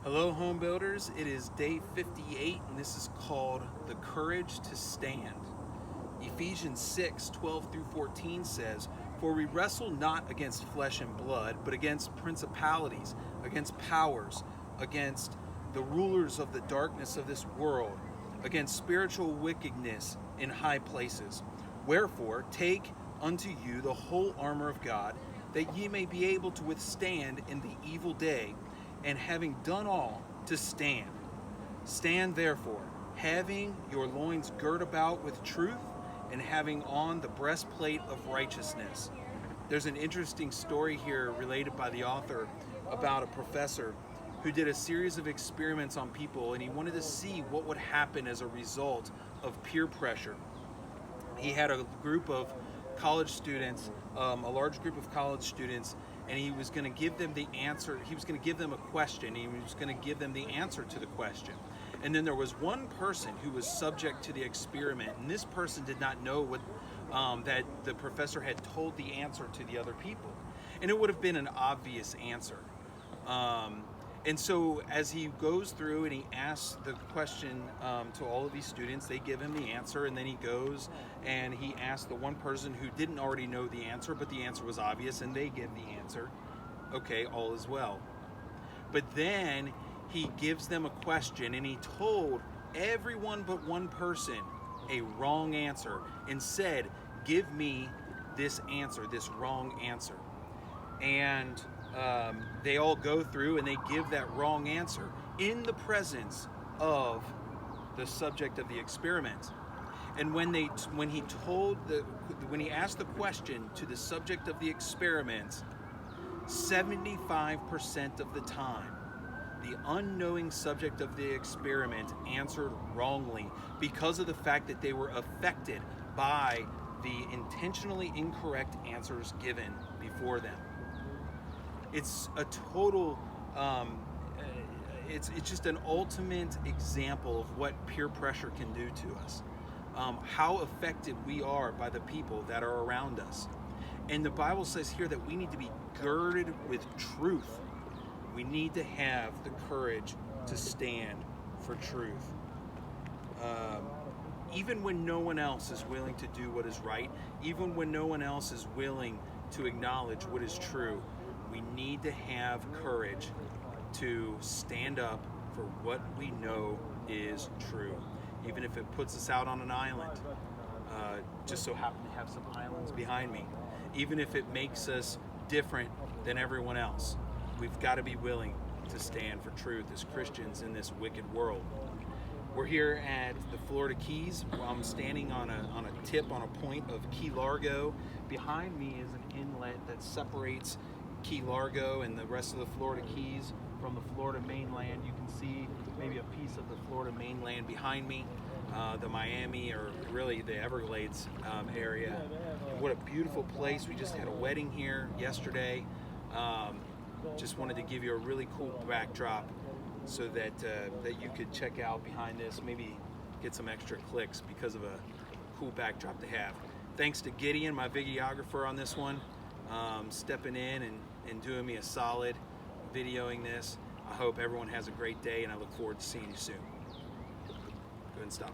Hello, home builders. It is day 58, and this is called The Courage to Stand. Ephesians 6:12 through 14 says, "For we wrestle not against flesh and blood, but against principalities, against powers, against the rulers of the darkness of this world, against spiritual wickedness in high places. Wherefore, take unto you the whole armor of God, that ye may be able to withstand in the evil day, and having done all, to stand. Stand therefore, having your loins girt about with truth, and having on the breastplate of righteousness." There's an interesting story here related by the author about a professor who did a series of experiments on people, and he wanted to see what would happen as a result of peer pressure. He had a group of college students, a large group of college students, and he was going to give them the answer. He was going to give them a question. He was going to give them the answer to the question. And then there was one person who was subject to the experiment, and this person did not know what that the professor had told the answer to the other people. And it would have been an obvious answer. And so as he goes through and he asks the question to all of these students, they give him the answer, and then he goes and he asks the one person who didn't already know the answer, but the answer was obvious, and they give the answer. Okay, all is well. But then he gives them a question, and he told everyone but one person a wrong answer and said, "Give me this answer, this wrong answer." And they all go through and they give that wrong answer in the presence of the subject of the experiment. And when he asked the question to the subject of the experiment, 75% of the time, the unknowing subject of the experiment answered wrongly because of the fact that they were affected by the intentionally incorrect answers given before them. It's a total, it's just an ultimate example of what peer pressure can do to us. How affected we are by the people that are around us. And the Bible says here that we need to be girded with truth. We need to have the courage to stand for truth. Even when no one else is willing to do what is right, even when no one else is willing to acknowledge what is true, we need to have courage to stand up for what we know is true, even if it puts us out on an island. Just so happen to have some islands behind me. Even if it makes us different than everyone else, we've got to be willing to stand for truth as Christians in this wicked world. We're here at the Florida Keys. I'm standing on a tip, on a point of Key Largo. Behind me is an inlet that separates Key Largo and the rest of the Florida Keys from the Florida mainland. You can see maybe a piece of the Florida mainland behind me, the Miami, or really the Everglades area. And what a beautiful place. We just had a wedding here yesterday. Just wanted to give you a really cool backdrop so that you could check out behind this, maybe get some extra clicks because of a cool backdrop to have. Thanks to Gideon, my videographer on this one, stepping in and doing me a solid videoing this. I hope everyone has a great day, and I look forward to seeing you soon. Go ahead and stop.